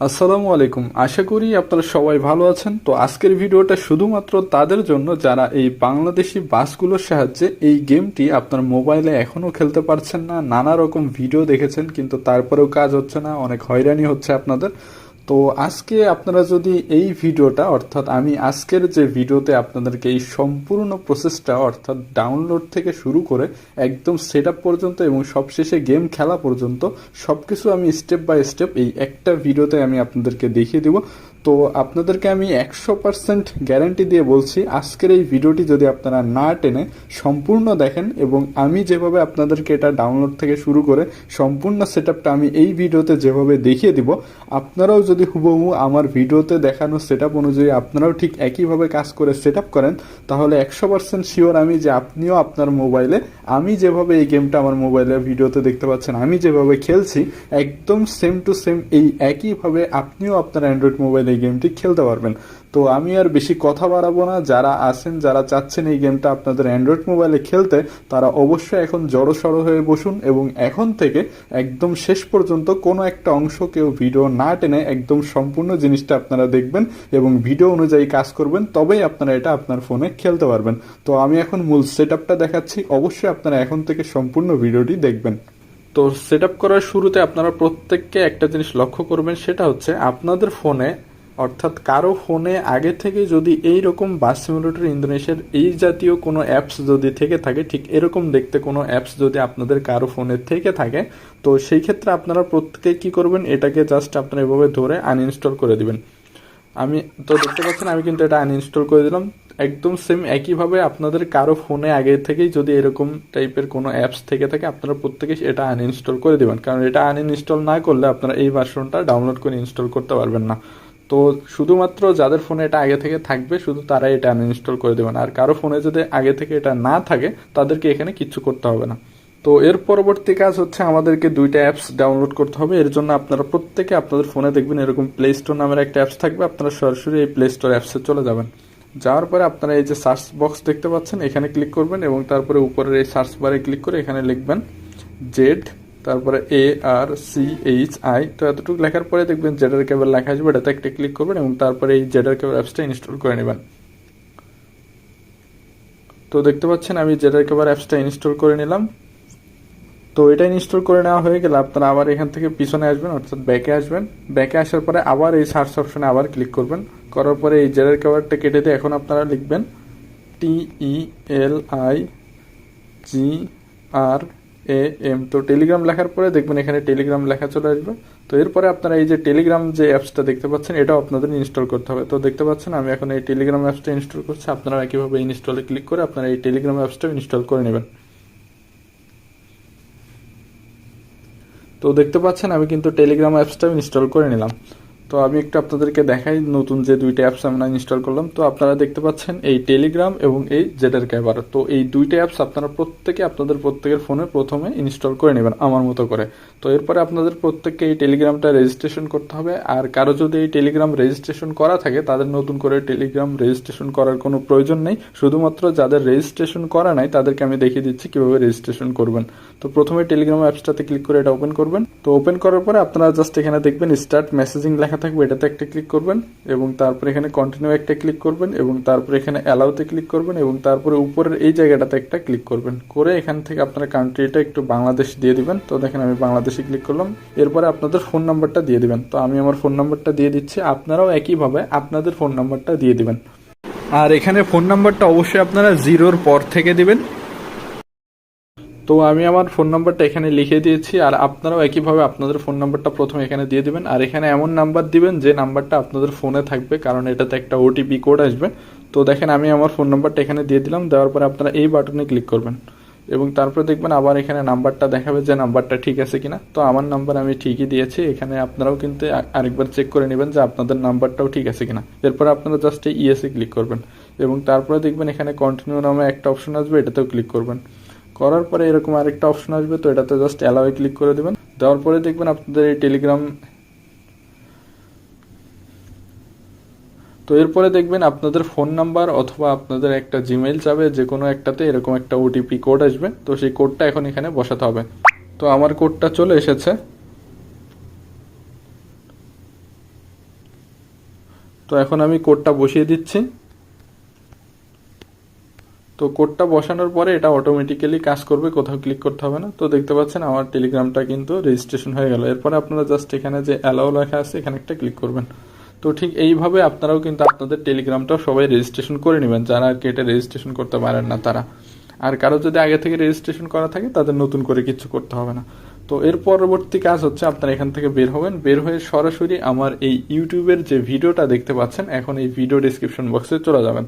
আসসালামু আলাইকুম। আশা করি আপনারা সবাই ভালো আছেন। তো আজকের ভিডিওটা শুধুমাত্র তাদের জন্য যারা এই বাংলাদেশি বাসগুলোর সাহায্যে এই গেমটি আপনার মোবাইলে এখনও খেলতে পারছেন না, নানা রকম ভিডিও দেখেছেন কিন্তু তারপরেও কাজ হচ্ছে না, অনেক হয়রানি হচ্ছে আপনাদের। তো আজকে আপনারা যদি এই ভিডিওটা অর্থাৎ আমি আজকের যে ভিডিওতে আপনাদেরকে এই সম্পূর্ণ প্রসেসটা অর্থাৎ ডাউনলোড থেকে শুরু করে একদম সেট আপ পর্যন্ত এবং সবশেষে গেম খেলা পর্যন্ত সবকিছু আমি স্টেপ বাই স্টেপ এই একটা ভিডিওতে আমি আপনাদেরকে দেখিয়ে দিব। তো আপনাদেরকে আমি 100% গ্যারান্টি দিয়ে বলছি, আজকের এই ভিডিওটি যদি আপনারা না টেনে সম্পূর্ণ দেখেন এবং আমি যেভাবে আপনাদেরকে এটা ডাউনলোড থেকে শুরু করে সম্পূর্ণ সেটআপটা আমি এই ভিডিওতে যেভাবে দেখিয়ে দিব, আপনারাও যদি হুবহু আমার ভিডিওতে দেখানো সেটআপ অনুযায়ী আপনারাও ঠিক একইভাবে কাজ করে সেটআপ করেন, তাহলে 100% শিওর আমি যে আপনিও আপনার মোবাইলে আমি যেভাবে এই গেমটা আমার মোবাইলে ভিডিওতে দেখতে পাচ্ছেন আমি যেভাবে খেলছি একদম সেম টু সেম এই একইভাবে আপনিও আপনার অ্যান্ড্রয়েড মোবাইলে এই গেমটি খেলতে পারবেন। তো আমি আর বেশি কথা বাড়াবো না, যারা আছেন যারা চাচ্ছেন এই গেমটা আপনাদের অ্যান্ড্রয়েড মোবাইলে খেলতে তারা অবশ্যই এখন জড়সড় হয়ে বসুন এবং এখন থেকে একদম শেষ পর্যন্ত কোনো একটা অংশ কেউ ভিডিও না টেনে একদম সম্পূর্ণ জিনিসটা আপনারা দেখবেন এবং ভিডিও অনুযায়ী কাজ করবেন, তবেই আপনারা এটা আপনার ফোনে খেলতে পারবেন। তো আমি এখন মূল সেটআপটা দেখাচ্ছি, অবশ্যই আপনারা এখন থেকে সম্পূর্ণ ভিডিওটি দেখবেন। তো সেটআপ করার শুরুতে আপনারা প্রত্যেককে একটা জিনিস লক্ষ্য করবেন, সেটা হচ্ছে আপনাদের ফোনে অর্থাৎ কারো ফোনে আগে থেকে যদি এই রকম বাস সিমুলেটর ইন্দোনেশিয়ার এই জাতীয় কোনো অ্যাপস যদি থেকে থাকে, ঠিক এরকম দেখতে কোনো অ্যাপস যদি আপনাদের কারো ফোনে থেকে থাকে, তো সেই ক্ষেত্রে আপনারা প্রত্যেকে কি করবেন, এটাকে জাস্ট আপনারা এভাবে ধরে আনইনস্টল করে দিবেন। আমি তো দেখতে পাচ্ছেন আমি কিন্তু এটা আনইনস্টল করে দিলাম। একদম সেম একইভাবে আপনাদের কারো ফোনে আগে থেকেই যদি এরকম টাইপের কোনো অ্যাপস থেকে থাকে আপনারা প্রত্যেকেই এটা আনইনস্টল করে দিবেন, কারণ এটা আনইনস্টল না করলে আপনারা এই ভার্সনটা ডাউনলোড করে ইনস্টল করতে পারবেন না। তো শুধুমাত্র যাদের ফোনে এটা আগে থেকে থাকবে শুধু তারাই এটা আনইনস্টল করে দেবেন, আর কারো ফোনে যদি আগে থেকে এটা না থাকে তাদেরকে এখানে কিচ্ছু করতে হবে না। তো এর পরবর্তী কাজ হচ্ছে আমাদেরকে দুইটা অ্যাপস ডাউনলোড করতে হবে। এর জন্য আপনারা প্রত্যেকে আপনাদের ফোনে দেখবেন এরকম প্লে স্টোর নামের একটা অ্যাপস থাকবে, আপনারা সরাসরি এই প্লে স্টোর অ্যাপসে চলে যাবেন। যাওয়ার পরে আপনারা এই যে সার্চ বক্স দেখতে পাচ্ছেন এখানে ক্লিক করবেন এবং তারপরে উপরের এই সার্চ বারে ক্লিক করে এখানে লিখবেন জেড, তারপরে ARCHI। তো এতটুকু লেখার পরে দেখবেন জেডার কেবল লেখা আসবে, এটাতে একটা ক্লিক করবেন এবং তারপরে এই জেডার কেবল অ্যাপসটা ইনস্টল করে নেবেন। তো দেখতে পাচ্ছেন আমি জেডার কেবল অ্যাপসটা ইনস্টল করে নিলাম। তো এটা ইনস্টল করে নেওয়া হয়ে গেলে আপনারা আবার এখান থেকে পিছনে আসবেন অর্থাৎ ব্যাকে আসবেন। ব্যাকে আসার পরে আবার এই সার্চ অপশনে আবার ক্লিক করবেন, করার পরে এই জেডার কভারটা কেটে দিয়ে এখন আপনারা লিখবেন TELIGRAM। তো টেলিগ্রাম লেখার পরে দেখবেন এখানে টেলিগ্রাম লেখা চলে আসবে। তো এরপরে আপনারা এই যে টেলিগ্রাম যে অ্যাপসটা দেখতে পাচ্ছেন এটাও আপনাদের ইনস্টল করতে হবে। তো দেখতে পাচ্ছেন আমি এখন এই টেলিগ্রাম অ্যাপসটা ইনস্টল করছি, আপনারা একইভাবে ইনস্টলে ক্লিক করে আপনারা এই টেলিগ্রাম অ্যাপসটাও ইনস্টল করে নেবেন। তো দেখতে পাচ্ছেন আমি কিন্তু টেলিগ্রাম অ্যাপসটাও ইনস্টল করে নিলাম। তো আমি একটু আপনাদেরকে দেখাই নতুন যে দুইটা অ্যাপস আমরা ইনস্টল করলাম। তো আপনারা দেখতে পাচ্ছেন এই টেলিগ্রাম এবং এই জেডার ক্যাবার। তো এই দুইটা অ্যাপস আপনারা প্রত্যেকে আপনাদের প্রত্যেকের ফোনে প্রথমে ইনস্টল করে নেবেন আমার মতো করে। তো এরপরে আপনাদের প্রত্যেককে এই টেলিগ্রামটা রেজিস্ট্রেশন করতে হবে, আর কারো যদি এই টেলিগ্রাম রেজিস্ট্রেশন করা থাকে তাদের নতুন করে টেলিগ্রাম রেজিস্ট্রেশন করার কোনো প্রয়োজন নেই। শুধুমাত্র যাদের রেজিস্ট্রেশন করা নাই তাদেরকে আমি দেখিয়ে দিচ্ছি কিভাবে রেজিস্ট্রেশন করবেন। তো প্রথমে টেলিগ্রাম অ্যাপসটাতে ক্লিক করে এটা ওপেন করবেন। তো ওপেন করার পরে আপনারা জাস্ট এখানে দেখবেন স্টার্ট মেসেজিং লেখা থাকবে, এটাতে একটা ক্লিক করবেন এবং তারপরে এখানে কন্টিনিউ একটা ক্লিক করবেন এবং তারপরে এখানে অ্যালাউতে ক্লিক করবেন এবং তারপরে উপরের এই জায়গাটাতে একটা ক্লিক করবেন, করে এখান থেকে আপনার কান্ট্রিটা একটু বাংলাদেশ দিয়ে দিবেন। তো দেখেন আমি বাংলাদেশে ক্লিক করলাম। এরপরে আপনাদের ফোন নাম্বারটা দিয়ে দিবেন। তো আমি আমার ফোন নাম্বারটা দিয়ে দিচ্ছি, আপনারাও একইভাবে আপনাদের ফোন নাম্বারটা দিয়ে দিবেন। আর এখানে ফোন নাম্বারটা অবশ্যই আপনারা 0-র পর থেকে দিবেন। তো আমি আমার ফোন নাম্বারটা এখানে লিখে দিয়েছি, আর আপনারাও একইভাবে আপনাদের ফোন নাম্বারটা প্রথমে এখানে দিয়ে দিবেন। আর এখানে এমন নাম্বার দিবেন যে নাম্বারটা আপনাদের ফোনে থাকবে, কারণ এটাতে একটা ওটিপি কোড আসবে। তো দেখেন আমি আমার ফোন নাম্বারটা এখানে দিয়ে দিলাম। দেওয়ার পরে আপনারা এই বাটনে ক্লিক করবেন এবং তারপরে দেখবেন আবার এখানে নাম্বারটা দেখাবে যে নাম্বারটা ঠিক আছে কিনা। তো আমার নাম্বার আমি ঠিকই দিয়েছি, এখানে আপনারাও কিন্তু আরেকবার চেক করে নেবেন যে আপনাদের নাম্বারটাও ঠিক আছে কিনা। এরপর আপনারা জাস্ট এই ইয়েসে ক্লিক করবেন এবং তারপরে দেখবেন এখানে কন্টিনিউ নামে একটা অপশন আসবে, এটাতেও ক্লিক করবেন। করার পরে এরকম আরেকটা অপশন আসবে, তো এটাতে জাস্ট অ্যালাউয়ে ক্লিক করে দেবেন। দেওয়ার পরে দেখবেন আপনাদের এই টেলিগ্রাম, তো এরপরে দেখবেন আপনাদের ফোন নাম্বার অথবা আপনাদের একটা জিমেইল যাবে, যে কোনো একটাতে এরকম একটা ওটিপি কোড আসবে। তো সেই কোডটা এখন এখানে বসাতে হবে। তো আমার কোডটা চলে এসেছে। তো এখন আমি কোডটা বসিয়ে দিচ্ছি। তো কোডটা বসানোর পরে এটা অটোমেটিক্যালি কাজ করবে, কোথাও ক্লিক করতে হবে না। তো দেখতে পাচ্ছেন আমার টেলিগ্রামটা কিন্তু রেজিস্ট্রেশন হয়ে গেল। এরপরে আপনারা জাস্ট এখানে যে অ্যালাউ লেখা আছে এখানে একটা ক্লিক করবেন। তো ঠিক এইভাবে আপনারাও কিন্তু আপনাদের টেলিগ্রামটাও সবাই রেজিস্ট্রেশন করে নেবেন, যারা আর কি এটা রেজিস্ট্রেশন করতে পারেন না তারা। আর কারো যদি আগে থেকে রেজিস্ট্রেশন করা থাকে তাদের নতুন করে কিছু করতে হবে না। তো এর পরবর্তী কাজ হচ্ছে আপনারা এখান থেকে বের হবেন, বের হয়ে সরাসরি আমার এই ইউটিউবের যে ভিডিওটা দেখতে পাচ্ছেন এখন এই ভিডিও ডেসক্রিপশন বক্সে চলে যাবেন।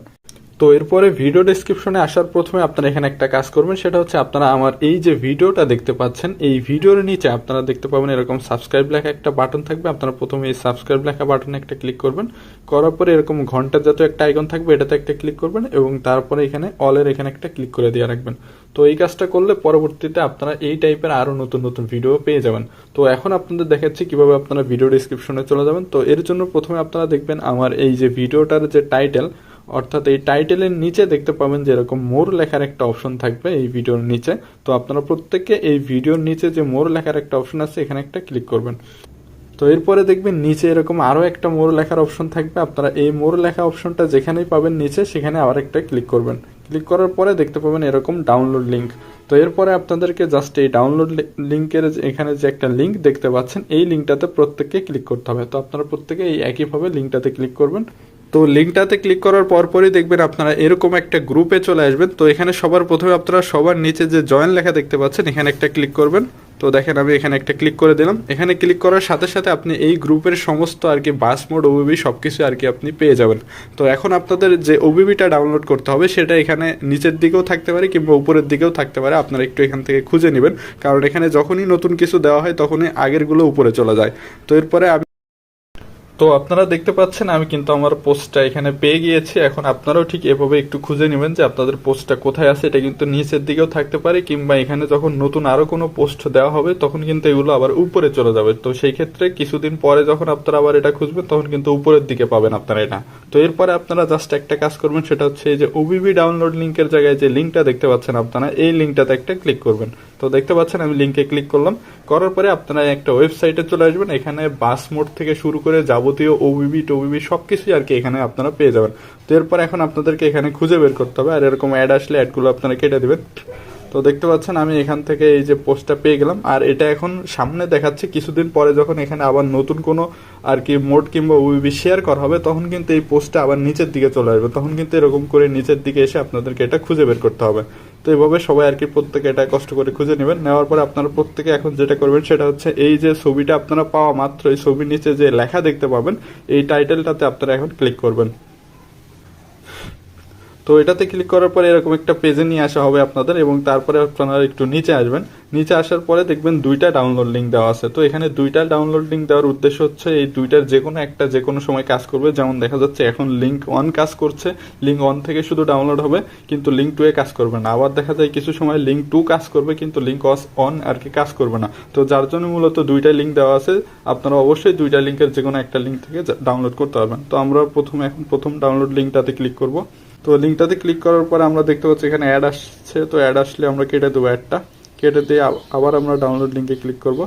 তো এরপরে ভিডিও ডেসক্রিপশনে আসার প্রথমে আপনারা এখানে একটা কাজ করবেন, সেটা হচ্ছে আপনারা আমার এই যে ভিডিওটা দেখতে পাচ্ছেন এই ভিডিওর নিচে আপনারা দেখতে পাবেন এরকম সাবস্ক্রাইব লেখা একটা বাটন থাকবে। আপনারা প্রথমে এই সাবস্ক্রাইব লেখা বাটনে একটা ক্লিক করবেন, করার পরে এরকম ঘন্টার জাতীয় একটা আইকন থাকবে, এটাতে একটা ক্লিক করবেন এবং তারপরে এখানে অলের এখানে একটা ক্লিক করে দিয়ে রাখবেন। তো এই কাজটা করলে পরবর্তীতে আপনারা এই টাইপের আরো নতুন নতুন ভিডিও পেয়ে যাবেন। তো এখন আপনাদের দেখাচ্ছি কিভাবে আপনারা ভিডিও ডেসক্রিপশনে চলে যাবেন। তো এর জন্য প্রথমে আপনারা দেখবেন আমার এই যে ভিডিওটার যে টাইটেল, অর্থাৎ এই টাইটেলের নিচে দেখতে পাবেন যে এরকম মোর লেখার একটা অপশন থাকবে এই ভিডিওর নিচে। তো আপনারা প্রত্যেককে এই ভিডিওর নিচে যে মোর লেখার একটা অপশন আছে এখানে একটা ক্লিক করবেন। তো এরপরে দেখবেন নিচে এরকম আরো একটা মোর লেখার অপশন থাকবে, আপনারা এই মোর লেখা অপশনটা যেখানেই পাবেন নিচে সেখানে আবার একটা ক্লিক করবেন। ক্লিক করার পরে দেখতে পাবেন এরকম ডাউনলোড লিঙ্ক। তো এরপরে আপনাদেরকে জাস্ট এই ডাউনলোড লিঙ্কের এখানে যে একটা লিঙ্ক দেখতে পাচ্ছেন এই লিঙ্কটাতে প্রত্যেককে ক্লিক করতে হবে। তো আপনারা প্রত্যেকে এই একইভাবে লিঙ্কটাতে ক্লিক করবেন। তো লিঙ্কটাতে ক্লিক করার পরপরই দেখবেন আপনারা এরকম একটা গ্রুপে চলে আসবেন। তো এখানে সবার প্রথমে আপনারা সবার নিচে যে জয়েন লেখা দেখতে পাচ্ছেন এখানে একটা ক্লিক করবেন। তো দেখেন আমি এখানে একটা ক্লিক করে দিলাম। এখানে ক্লিক করার সাথে সাথে আপনি এই গ্রুপের সমস্ত আর কি বাস মোড ওবিবি সব কিছু আর কি আপনি পেয়ে যাবেন। তো এখন আপনাদের যে ওবিবিটা ডাউনলোড করতে হবে সেটা এখানে নিচের দিকেও থাকতে পারে কিংবা উপরের দিকেও থাকতে পারে, আপনারা একটু এখান থেকে খুঁজে নেবেন, কারণ এখানে যখনই নতুন কিছু দেওয়া হয় তখনই আগেরগুলো উপরে চলে যায়। তো এরপরে তো আপনারা দেখতে পাচ্ছেন আমি কিন্তু আমার পোস্টটা এখানে পেয়ে গিয়েছি। এখন আপনারাও ঠিক এভাবে একটু খুঁজে নেবেন যে আপনাদের পোস্টটা কোথায় আছে। এটা কিন্তু নিচের দিকেও থাকতে পারে কিংবা এখানে যখন নতুন আরো কোনো পোস্ট দেওয়া হবে তখন কিন্তু এগুলো আবার উপরে চলে যাবে। তো সেই ক্ষেত্রে কিছুদিন পরে যখন আপনারা আবার এটা খুঁজবেন তখন কিন্তু উপরের দিকে পাবেন আপনারা এটা। তো এরপরে আপনারা জাস্ট একটা কাজ করবেন, সেটা হচ্ছে এই যে ওবিবি ডাউনলোড লিঙ্কের জায়গায় যে লিঙ্কটা দেখতে পাচ্ছেন আপনারা এই লিঙ্কটাতে একটা ক্লিক করবেন। তো দেখতে পাচ্ছেন আমি লিঙ্কে ক্লিক করলাম, করার পরে আপনারা একটা ওয়েবসাইটে চলে আসবেন। এখানে বাস মোড থেকে শুরু করে যাবতীয় ওবিবি টোবিবি সবকিছুই আর কি এখানে আপনারা পেয়ে যাবেন। তো এরপর এখন আপনাদেরকে এখানে খুঁজে বের করতে হবে, আর এরকম অ্যাড আসলে অ্যাডগুলো আপনারা কেটে দিবেন। তো দেখতে পাচ্ছেন আমি এখান থেকে এই যে পোস্টটা পেয়ে গেলাম, আর এটা এখন সামনে দেখাচ্ছে কিছুদিন পরে যখন এখানে আবার নতুন কোনো আর কি মোড কিংবা ওবিবি শেয়ার করা হবে তখন কিন্তু এই পোস্টটা আবার নিচের দিকে চলে আসবে, তখন কিন্তু এরকম করে নিচের দিকে এসে আপনাদেরকে এটা খুঁজে বের করতে হবে। তো এইভাবে সবাই আর কি প্রত্যেকে এটা কষ্ট করে খুঁজে নেবেন। নেওয়ার পরে আপনারা প্রত্যেকে এখন যেটা করবেন সেটা হচ্ছে এই যে ছবিটা আপনারা পাওয়া মাত্র এই ছবির নিচে যে লেখা দেখতে পাবেন এই টাইটেলটাতে আপনারা এখন ক্লিক করবেন। তো এটাতে ক্লিক করার পরে এরকম একটা পেজে নিয়ে আসা হবে আপনাদের, এবং তারপরে আপনারা একটু নিচে আসবেন। নিচে আসার পরে দেখবেন দুইটা ডাউনলোড লিঙ্ক দেওয়া আছে। তো এখানে দুইটা ডাউনলোড লিঙ্ক দেওয়ার উদ্দেশ্য হচ্ছে এই দুইটার যে কোনো একটা যে কোনো সময় কাজ করবে। যেমন দেখা যাচ্ছে এখন লিঙ্ক 1 কাজ করছে, লিঙ্ক 1 থেকে শুধু ডাউনলোড হবে কিন্তু লিঙ্ক 2 এ কাজ করবে না। আবার দেখা যায় কিছু সময় লিঙ্ক 2 কাজ করবে কিন্তু লিঙ্ক 1 আর কি কাজ করবে না। তো যার জন্য মূলত দুইটা লিঙ্ক দেওয়া আছে, আপনারা অবশ্যই দুইটা লিঙ্কের যে কোনো একটা লিঙ্ক থেকে ডাউনলোড করতে পারবেন। তো আমরা প্রথম ডাউনলোড লিঙ্কটাতে ক্লিক করব। তো লিঙ্কটাতে ক্লিক করার পরে আমরা দেখতে পাচ্ছি এখানে অ্যাড আসছে। তো অ্যাড আসলে আমরা কেটে দেবো, অ্যাডটা কেটে দিয়ে আবার আমরা ডাউনলোড লিঙ্কে ক্লিক করব।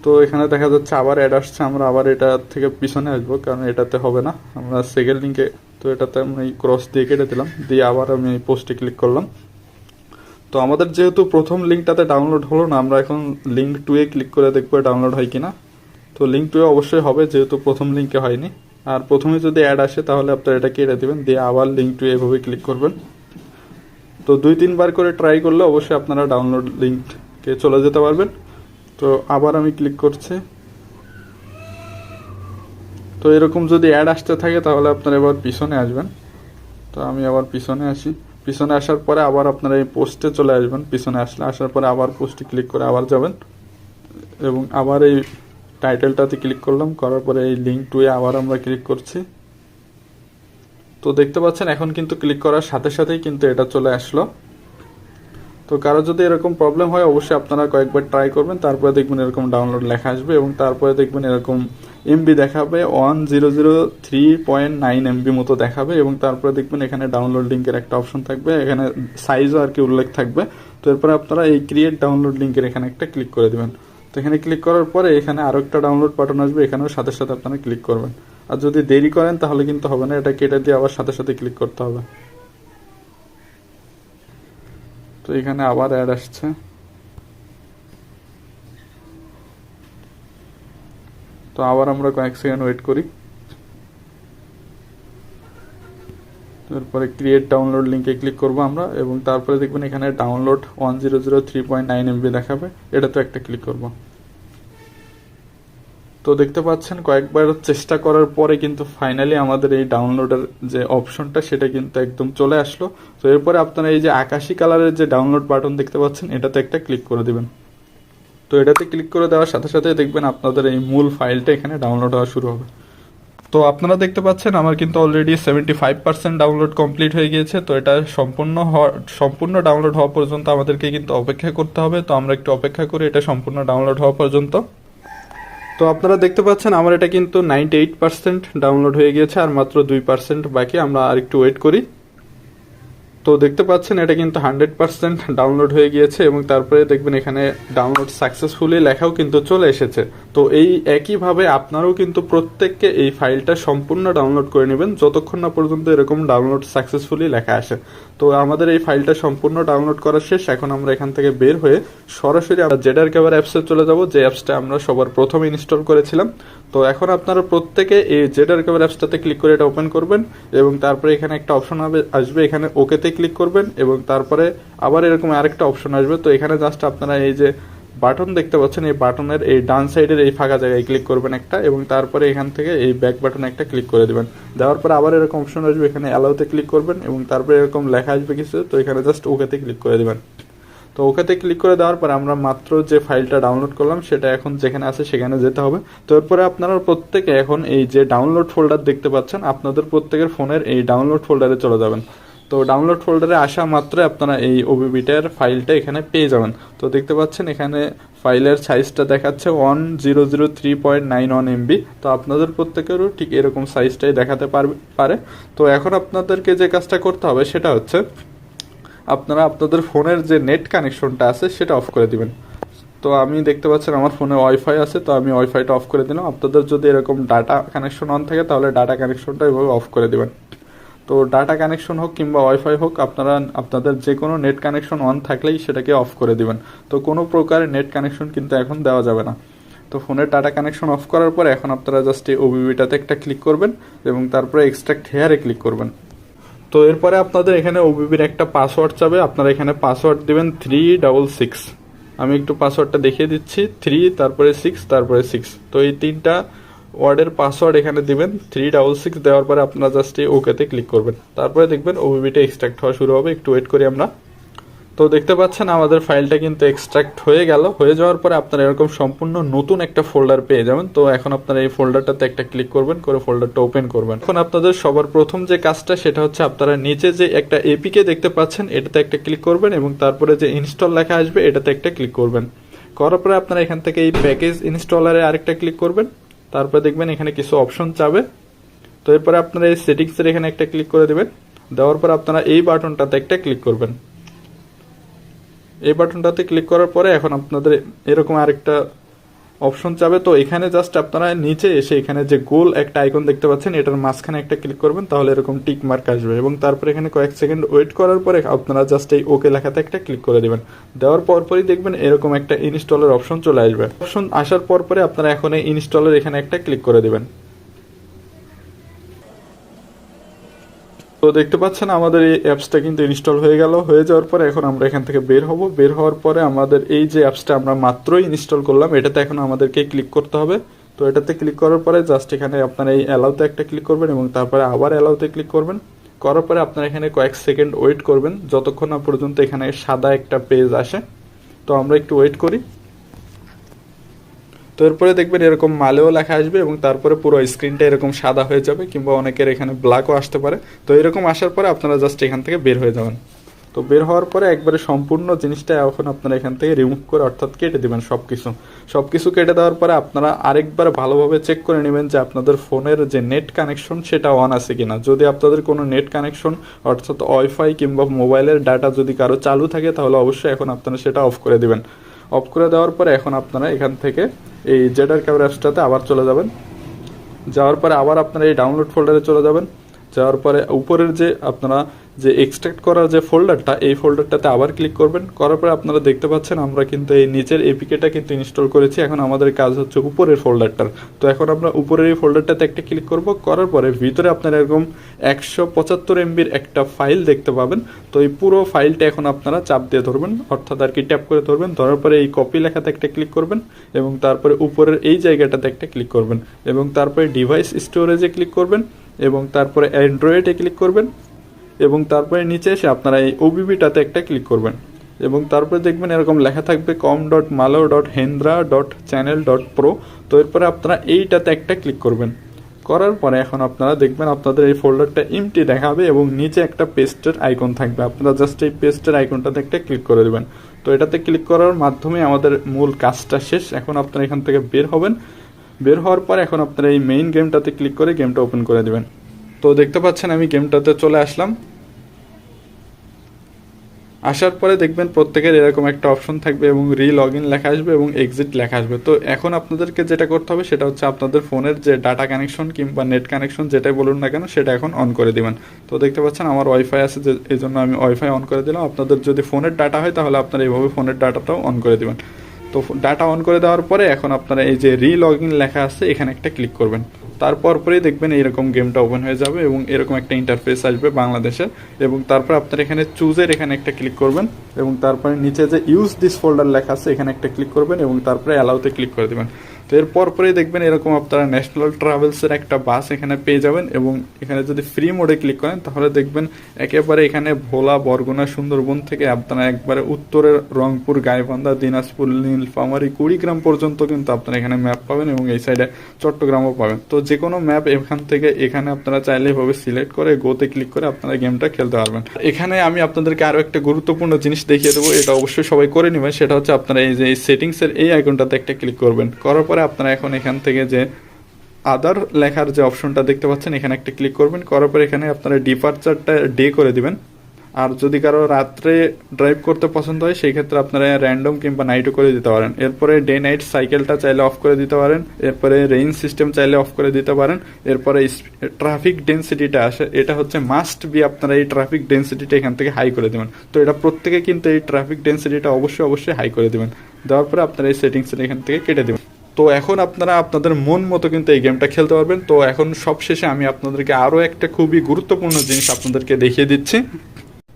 তো এখানে দেখা যাচ্ছে আবার অ্যাড আসছে, আমরা আবার এটা থেকে পিছনে আসবো কারণ এটাতে হবে না, আমরা সেকেন্ড লিঙ্কে। তো এটাতে আমি ক্রস দিয়ে কেটে দিলাম, দিয়ে আবার আমি এই পোস্টে ক্লিক করলাম। তো আমাদের যেহেতু প্রথম লিঙ্কটাতে ডাউনলোড হলো না, আমরা এখন লিঙ্ক 2 এ ক্লিক করে দেখবো ডাউনলোড হয় কিনা। তো লিঙ্ক 2 এ অবশ্যই হবে যেহেতু প্রথম লিঙ্কে হয়নি। আর প্রথমে যদি অ্যাড আসে তাহলে আপনারা এটা কেটে দেবেন, দিয়ে আবার লিঙ্ক 2 এভাবে ক্লিক করবেন। তো 2-3 বার করে ট্রাই করলে অবশ্যই আপনারা ডাউনলোড লিঙ্কে চলে যেতে পারবেন। তো আবার আমি ক্লিক করছি। তো এরকম যদি অ্যাড আসতে থাকে তাহলে আপনারা এবার পিছনে আসবেন। তো আমি আবার পিছনে আসি, পিছনে আসার পরে আবার আপনারা এই পোস্টে চলে আসবেন। পিছনে আসার পরে আবার পোস্টে ক্লিক করে আবার যাবেন এবং আবার এই টাইটেলটাতে ক্লিক করলাম, করার পরে এই লিঙ্ক 2 এ আবার আমরা ক্লিক করছি। তো দেখতে পাচ্ছেন এখন কিন্তু ক্লিক করার সাথে সাথেই কিন্তু এটা চলে আসলো। তো কারো যদি এরকম প্রবলেম হয় অবশ্যই আপনারা কয়েকবার ট্রাই করবেন, তারপরে দেখবেন এরকম ডাউনলোড লেখা আসবে এবং তারপরে দেখবেন এরকম এমবি দেখাবে 1003.9 এমবি মতো দেখাবে, এবং তারপরে দেখবেন এখানে ডাউনলোড লিঙ্কের একটা অপশন থাকবে, এখানে সাইজও আর কি উল্লেখ থাকবে। তো এরপরে আপনারা এই ক্রিয়েট ডাউনলোড লিঙ্কের এখানে একটা ক্লিক করে দেবেন। তো এখানে ক্লিক করার পরে এখানে আরো একটা ডাউনলোড বাটন আসবে, এখানেও সাথে সাথে আপনারা ক্লিক করবেন। আর যদি দেরি করেন তাহলে কিন্তু হবে না, এটা কেটে দিয়ে আবার সাথে সাথে ক্লিক করতে হবে। তো এখানে আবার অ্যাড আসছে, তো আবার আমরা কয়েক সেকেন্ড ওয়েট করি। তারপরে ক্রিয়েট ডাউনলোড লিঙ্কে ক্লিক করব আমরা, এবং তারপরে দেখবেন এখানে ডাউনলোড 1003.9 MB দেখাবে, এটাতে একটা ক্লিক করব। তো দেখতে পাচ্ছেন কয়েকবার চেষ্টা করার পরে কিন্তু ফাইনালি আমাদের এই ডাউনলোডের যে অপশনটা সেটা কিন্তু একদম চলে আসলো। তো এরপরে আপনারা এই যে আকাশি কালারের যে ডাউনলোড বাটন দেখতে পাচ্ছেন এটাতে একটা ক্লিক করে দিবেন। তো এটাতে ক্লিক করে দেওয়ার সাথে সাথে দেখবেন আপনাদের এই মূল ফাইলটা এখানে ডাউনলোড হওয়া শুরু হবে। তো আপনারা দেখতে পাচ্ছেন আমার কিন্তু অলরেডি 75% ডাউনলোড কমপ্লিট হয়ে গিয়েছে। তো এটা সম্পূর্ণ ডাউনলোড হওয়া পর্যন্ত আমাদেরকে কিন্তু অপেক্ষা করতে হবে। তো আমরা একটু অপেক্ষা করি এটা সম্পূর্ণ ডাউনলোড হওয়া পর্যন্ত। তো আপনারা দেখতে পাচ্ছেন আমার এটা কিন্তু 98% ডাউনলোড হয়ে গিয়েছে, আর মাত্র 2% বাকি, আমরা আর একটু ওয়েট করি। তো দেখতে পাচ্ছেন এটা কিন্তু 100% ডাউনলোড হয়ে গিয়েছে, এবং তারপরে দেখবেন এখানে ডাউনলোড সাকসেসফুলি লেখাও কিন্তু চলে এসেছে। তো এই একইভাবে আপনারাও কিন্তু প্রত্যেককে এই ফাইলটা সম্পূর্ণ ডাউনলোড করে নেবেন যতক্ষণ না পর্যন্ত এরকম ডাউনলোড সাকসেসফুলি লেখা আসে। তো আমাদের এই ফাইলটা সম্পূর্ণ ডাউনলোড করা শেষ। এখন আমরা এখান থেকে বের হয়ে সরাসরি আমরা জেডারকাভার অ্যাপসে চলে যাব, যে অ্যাপসটা আমরা সবার প্রথমে ইনস্টল করেছিলাম। তো এখন আপনারা প্রত্যেকে এই জেডারকাভার অ্যাপসটাতে ক্লিক করে এটা ওপেন করবেন, এবং তারপরে এখানে একটা অপশন আসবে, এখানে ওকেতে ক্লিক করবেন, এবং তারপরে আবার এরকম আরেকটা অপশন আসবে। তো এখানে জাস্ট আপনারা এই যে বাটন দেখতে পাচ্ছেন এই বাটনের এই ডান সাইডের এই ফাঁকা জায়গায় ক্লিক করবেন একটা, এবং তারপরে এখান থেকে এই ব্যাক বাটনে একটা ক্লিক করে দেবেন। দেওয়ার পর আবার এরকম অপশন আসবে, এখানে অ্যালাউতে ক্লিক করবেন, এবং তারপরে এরকম লেখা আসবে কিছু, তো এখানে জাস্ট ওকেতে ক্লিক করে দেবেন। তো ওকেতে ক্লিক করে দেওয়ার পর আমরা মাত্র যে ফাইলটা ডাউনলোড করলাম সেটা এখন যেখানে আছে সেখানে যেতে হবে। তো এরপরে আপনারা প্রত্যেকে এখন এই যে ডাউনলোড ফোল্ডার দেখতে পাচ্ছেন আপনাদের প্রত্যেকের ফোনের এই ডাউনলোড ফোল্ডারে চলে যাবেন। তো ডাউনলোড ফোল্ডারে আসা মাত্রই আপনারা এই ওবিবিটার ফাইলটা এখানে পেয়ে যাবেন। তো দেখতে পাচ্ছেন এখানে ফাইলের সাইজটা দেখাচ্ছে 1003.91 MB। তো আপনাদের প্রত্যেকেরও ঠিক এরকম সাইজটাই দেখাতে পারে। তো এখন আপনাদেরকে যে কাজটা করতে হবে সেটা হচ্ছে আপনারা আপনাদের ফোনের যে নেট কানেকশনটা আছে সেটা অফ করে দিবেন। তো আমি দেখতে পাচ্ছেন আমার ফোনে ওয়াইফাই আছে, তো আমি ওয়াইফাইটা অফ করে দিলাম। আপনাদের যদি এরকম ডাটা কানেকশন অন থাকে তাহলে ডাটা কানেকশনটা এভাবে অফ করে দিবেন। তো ডাটা কানেকশন হোক কিংবা ওয়াইফাই হোক, আপনারা আপনাদের যে কোনো নেট কানেকশন অন থাকলেই সেটাকে অফ করে দিবেন। তো কোনো প্রকার নেট কানেকশন কিন্তু এখন দেওয়া যাবে না। তো ফোনের ডাটা কানেকশন অফ করার পরে এখন আপনারা জাস্ট এই ওবিবিটাতে একটা ক্লিক করবেন, এবং তারপরে এক্সট্রাক্ট হেয়ারে ক্লিক করবেন। তো এরপরে আপনাদের এখানে ওবিবির একটা পাসওয়ার্ড চাবে, আপনারা এখানে পাসওয়ার্ড দিবেন 366। আমি একটু পাসওয়ার্ডটা দেখিয়ে দিচ্ছি, 3 তারপরে 6 তারপরে 6। তো এই তিনটা ওয়ার্ডের পাসওয়ার্ড এখানে দিবেন। 366 দেওয়ার পরে আপনারা জাস্ট এই ওকেতে ক্লিক করবেন, তারপরে দেখবেন ওবিবিটা এক্সট্রাক্ট হওয়া শুরু হবে। একটু ওয়েট করি আমরা। তো দেখতে পাচ্ছেন আমাদের ফাইলটা কিন্তু এক্সট্রাক্ট হয়ে গেল। হয়ে যাওয়ার পরে আপনারা এরকম সম্পূর্ণ নতুন একটা ফোল্ডার পেয়ে যাবেন। তো এখন আপনারা এই ফোল্ডারটাতে একটা ক্লিক করবেন, করে ফোল্ডারটা ওপেন করবেন। এখন আপনাদের সবার প্রথম যে কাজটা সেটা হচ্ছে আপনারা নিচে যে একটা এপিকে দেখতে পাচ্ছেন এটাতে একটা ক্লিক করবেন, এবং তারপরে যে ইনস্টল লেখা আসবে এটাতে একটা ক্লিক করবেন। করার পরে আপনারা এখান থেকে এই প্যাকেজ ইনস্টলারে আরেকটা ক্লিক করবেন। তারপরে দেখবেন এখানে কিছু অপশন চাবে। তো এরপরে আপনারা এই সেটিংসের এখানে একটা ক্লিক করে দেবেন। দেওয়ার পর আপনারা এই বাটনটাতে একটা ক্লিক করবেন। এই বাটনটাতে ক্লিক করার পরে এখন আপনাদের এরকম আরেকটা অপশন চাবে। তো এখানে জাস্ট আপনারা নিচে এসে এখানে যে গোল একটা আইকন দেখতে পাচ্ছেন এটার মাঝখানে একটা ক্লিক করবেন, তাহলে এরকম টিক মার্ক আসবে, এবং তারপরে এখানে কয়েক সেকেন্ড ওয়েট করার পরে আপনারা জাস্ট এই ওকে লেখাতে একটা ক্লিক করে দেবেন। দেওয়ার পরপরই দেখবেন এরকম একটা ইনস্টলের অপশন চলে আসবে। অপশন আসার পরে আপনারা এখন এই ইনস্টলের এখানে একটা ক্লিক করে দেবেন। তো দেখতে পাচ্ছেন আমাদের এই অ্যাপসটা কিন্তু ইনস্টল হয়ে গেল। হয়ে যাওয়ার পরে এখন আমরা এখান থেকে বের হব। বের হওয়ার পরে আমাদের এই যে অ্যাপসটা আমরা মাত্রই ইনস্টল করলাম এটাতে এখন আমাদেরকে ক্লিক করতে হবে। তো এটাতে ক্লিক করার পরে জাস্ট এখানে আপনারা এই অ্যালাউতে একটা ক্লিক করবেন, এবং তারপরে আবার অ্যালাউতে ক্লিক করবেন। করার পরে আপনারা এখানে কয়েক সেকেন্ড ওয়েট করবেন যতক্ষণ না পর্যন্ত এখানে সাদা একটা পেজ আসে। তো আমরা একটু ওয়েট করি। তো এরপরে দেখবেন এরকম মালেও লেখা আসবে, এবং তারপরে পুরো স্ক্রিনটা এরকম সাদা হয়ে যাবে, কিংবা অনেকের এখানে ব্ল্যাকও আসতে পারে। তো এরকম আসার পরে আপনারা জাস্ট এখান থেকে বের হয়ে যাবেন। তো বের হওয়ার পরে একবারে সম্পূর্ণ জিনিসটা এখন আপনারা এখান থেকে রিমুভ করে অর্থাৎ কেটে দেবেন সবকিছু কেটে দেওয়ার পরে আপনারা আরেকবার ভালোভাবে চেক করে নেবেন যে আপনাদের ফোনের যে নেট কানেকশন সেটা অন আছে কিনা। যদি আপনাদের কোনো নেট কানেকশন অর্থাৎ ওয়াইফাই কিংবা মোবাইলের ডাটা যদি কারো চালু থাকে তাহলে অবশ্যই এখন আপনারা সেটা অফ করে দিবেন। অফ করে দেওয়ার পরে এখন আপনারা এখান থেকে এই জেডারকাভার অ্যাপসটাতে আবার চলে যাবেন। যাওয়ার পরে আবার আপনারা এই ডাউনলোড ফোল্ডারে চলে যাবেন। যাওয়ার পরে উপরের যে আপনারা যে এক্সট্রাক্ট করার যে ফোল্ডারটা, এই ফোল্ডারটাতে আবার ক্লিক করবেন। করার পরে আপনারা দেখতে পাচ্ছেন আমরা কিন্তু এই নিচের এপিকেটা কিন্তু ইনস্টল করেছি। এখন আমাদের কাজ হচ্ছে উপরের ফোল্ডারটার। তো এখন আমরা উপরের এই ফোল্ডারটাতে একটা ক্লিক করব। করার পরে ভিতরে আপনারা এরকম 175 MBর একটা ফাইল দেখতে পাবেন। তো এই পুরো ফাইলটা এখন আপনারা চাপ দিয়ে ধরবেন, অর্থাৎ আর কি ট্যাপ করে ধরবেন। ধরার পরে এই কপি লেখাতে একটা ক্লিক করবেন এবং তারপরে উপরের এই জায়গাটাতে একটা ক্লিক করবেন এবং তারপরে ডিভাইস স্টোরেজে ক্লিক করবেন এবং তারপরে অ্যান্ড্রয়েডে ক্লিক করবেন এবং তারপরে নিচে এসে আপনারা এই ওবিবিটাতে একটা ক্লিক করবেন এবং তারপরে দেখবেন এরকম লেখা থাকবে com.malo.hendra.channel.pro। তো এরপরে আপনারা এইটাতে একটা ক্লিক করবেন। করার পরে এখন আপনারা দেখবেন আপনাদের এই ফোল্ডারটা এমটি দেখাবে এবং নিচে একটা পেস্টের আইকন থাকবে। আপনারা জাস্ট এই পেস্টের আইকনটাতে একটা ক্লিক করে দেবেন। তো এটাতে ক্লিক করার মাধ্যমে আমাদের মূল কাজটা শেষ। এখন আপনারা এখান থেকে বের হবেন। বের হওয়ার পর এখন আপনারা এই মেইন গেমটাতে ক্লিক করে গেমটা ওপেন করে দেবেন। তো দেখতে পাচ্ছেন আমি গেমটাতে চলে আসলাম। আসার পরে দেখবেন প্রত্যেকের এরকম একটা অপশন থাকবে এবং লগ ইন লেখা আসবে এবং এক্সিট লেখা আসবে। তো এখন আপনাদেরকে যেটা করতে হবে সেটা হচ্ছে আপনাদের ফোনের যে ডাটা কানেকশন কিংবা নেট কানেকশন যেটাই বলুন না কেন সেটা এখন অন করে দিবেন। তো দেখতে পাচ্ছেন আমার ওয়াইফাই আছে, যে এই জন্য আমি ওয়াইফাই অন করে দিলাম। আপনাদের যদি ফোনের ডাটা হয় তাহলে আপনারা এইভাবে ফোনের ডাটাটাও অন করে দিবেন। তো ডাটা অন করে দেওয়ার পরে এখন আপনারা এই যে লগ ইন লেখা আছে এখানে একটা ক্লিক করবেন। তারপর পরেই দেখবেন এইরকম গেমটা ওপেন হয়ে যাবে এবং এরকম একটা ইন্টারফেস আসবে বাংলাদেশের এবং তারপর আপনারা এখানে চুজের এখানে একটা ক্লিক করবেন এবং তারপরে নিচে যে ইউজ দিস ফোল্ডার লেখা আছে এখানে একটা ক্লিক করবেন এবং তারপরে অ্যালাউতে ক্লিক করে দেবেন। তো এরপর পরেই দেখবেন এরকম আপনারা ন্যাশনাল ট্রাভেলসের একটা বাস এখানে পেয়ে যাবেন এবং এখানে যদি ফ্রি মোডে ক্লিক করেন তাহলে দেখবেন একেবারে এখানে ভোলা, বরগুনা, সুন্দরবন থেকে আপনারা একবারে উত্তরের রংপুর, গাইবান্ধা, দিনাজপুর, নীলফামারী, কুড়িগ্রাম পর্যন্ত কিন্তু আপনারা এখানে ম্যাপ পাবেন এবং এই সাইডে চট্টগ্রামও পাবেন। তো যে কোনো ম্যাপ এখান থেকে এখানে আপনারা চাইলে এভাবে সিলেক্ট করে গোতে ক্লিক করে আপনারা গেমটা খেলতে পারবেন। এখানে আমি আপনাদেরকে আরও একটা গুরুত্বপূর্ণ জিনিস দেখিয়ে দেবো, এটা অবশ্যই সবাই করে নেবেন। সেটা হচ্ছে আপনারা এই যে সেটিংসের এই আইকনটাতে একটা ক্লিক করবেন। করার পরে আপনারা এখন এখান থেকে যে আদার লেখার যে অপশনটা দেখতে পাচ্ছেন এখানে একটা ক্লিক করবেন। করার পরে এখানে আপনারা ডিপারচারটা ডে করে দিবেন। আর যদি কারো রাত্রে ড্রাইভ করতে পছন্দ হয় সেই ক্ষেত্রে আপনারা র্যান্ডম কিংবা নাইটও করে দিতে পারেন। এরপরে ডে নাইট সাইকেলটা চাইলে অফ করে দিতে পারেন। এরপরে রেইন সিস্টেম চাইলে অফ করে দিতে পারেন। এরপরে ট্রাফিক ডেন্সিটিটা আসে, এটা হচ্ছে মাস্ট বি আপনারা এই ট্রাফিক ডেন্সিটিটা এখান থেকে হাই করে দেবেন। তো এটা প্রত্যেকে কিন্তু এই ট্রাফিক ডেন্সিটিটা অবশ্যই হাই করে দেবেন। দেওয়ার পরে আপনারা এই সেটিংসটা এখান থেকে কেটে দেবেন। তো এখন আপনারা আপনাদের মন মতো কিন্তু এই গেমটা খেলতে পারবেন। তো এখন সবশেষে আমি আপনাদেরকে আরও একটা খুবই গুরুত্বপূর্ণ জিনিস আপনাদেরকে দেখিয়ে দিচ্ছি।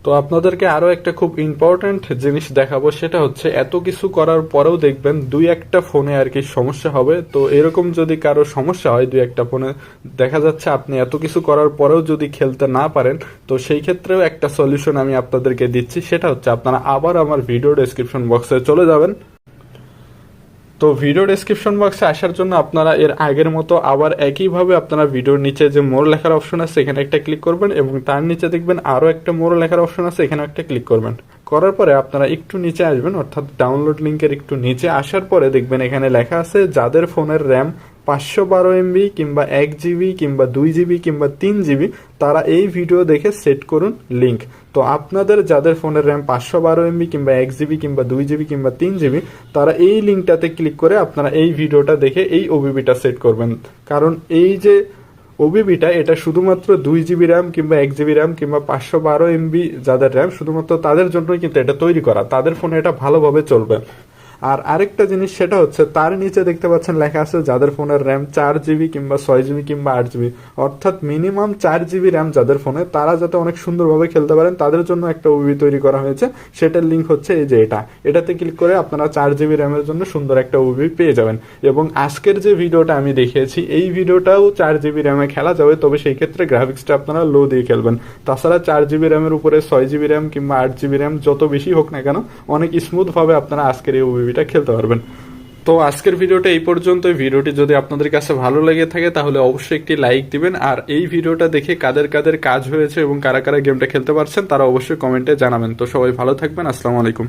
তো আপনাদেরকে আরও একটা খুব ইম্পর্ট্যান্ট জিনিস দেখাবো, সেটা হচ্ছে এত কিছু করার পরেও দেখবেন দুই একটা ফোনে আর কি সমস্যা হবে। তো এরকম যদি কারো সমস্যা হয় দুই একটা ফোনে, দেখা যাচ্ছে আপনি এত কিছু করার পরেও যদি খেলতে না পারেন, তো সেই ক্ষেত্রেও একটা সলিউশন আমি আপনাদেরকে দিচ্ছি। সেটা হচ্ছে আপনারা আবার আমার ভিডিও ডেসক্রিপশন বক্সে চলে যাবেন। তো ভিডিও ডেসক্রিপশন বক্সে আসার জন্য আপনারা এর আগের মতো আবার একইভাবে আপনারা ভিডিওর নিচে যে মোর লেখার অপশন আছে এখানে একটা ক্লিক করবেন এবং তার নিচে দেখবেন আরও একটা মোর লেখার অপশন আছে, এখানে একটা ক্লিক করবেন। করার পরে আপনারা একটু নিচে আসবেন, অর্থাৎ ডাউনলোড লিঙ্কের একটু নিচে আসার পরে দেখবেন এখানে লেখা আছে যাদের ফোনের র্যাম 512 MB কিংবা 1 GB কিংবা 2 GB কিংবা 3 GB তারা এই ভিডিও দেখে সেট করুন লিঙ্ক। তো আপনাদের যাদের ফোনের র্যাম 512 MB কিংবা 1 GB কিংবা 2 GB কিংবা 3 GB তারা এই লিঙ্কটাতে ক্লিক করে আপনারা এই ভিডিওটা দেখে এই ওবিবিটা সেট করবেন। কারণ এই যে ওবিবিটা এটা শুধুমাত্র 2 GB র্যাম কিংবা 1 GB র্যাম কিংবা 512 MB যাদের র্যাম শুধুমাত্র তাদের জন্যই কিন্তু এটা তৈরি করা, তাদের ফোনে এটা ভালোভাবে চলবে। আর আরেকটা জিনিস সেটা হচ্ছে তার নিচে দেখতে পাচ্ছেন লেখা আছে যাদের ফোনের র্যাম 4 GB কিংবা 6 GB কিংবা 8 GB, অর্থাৎ মিনিমাম 4 GB র্যাম যাদের ফোনে, তারা যাতে অনেক সুন্দরভাবে খেলতে পারেন তাদের জন্য একটা ওবিবি তৈরি করা হয়েছে। সেটার লিঙ্ক হচ্ছে এই যে এটাতে ক্লিক করে আপনারা 4 GB র্যামের জন্য সুন্দর একটা ওবিবি পেয়ে যাবেন। এবং আজকের যে ভিডিওটা আমি দেখিয়েছি এই ভিডিওটাও 4 GB র্যামে খেলা যাবে, তবে সেই ক্ষেত্রে গ্রাফিক্সটা আপনারা লো দিয়ে খেলবেন। তাছাড়া 4 GB র্যামের উপরে 6 GB র্যাম কিংবা 8 GB র্যাম যত বেশি হোক না কেন অনেক স্মুথভাবে আপনারা আজকের এই ওবিবিটা খেলতে পারবেন। তো আজকের ভিডিওটা এই পর্যন্ত। ভিডিওটি যদি আপনাদের কাছে ভালো লেগে থাকে তাহলে অবশ্যই একটি লাইক দিবেন। আর এই ভিডিওটা দেখে কাদের কাদের কাজ হয়েছে এবং কারা কারা গেমটা খেলতে পারছেন তারা অবশ্যই কমেন্টে জানাবেন। তো সবাই ভালো থাকবেন। আসসালামু আলাইকুম।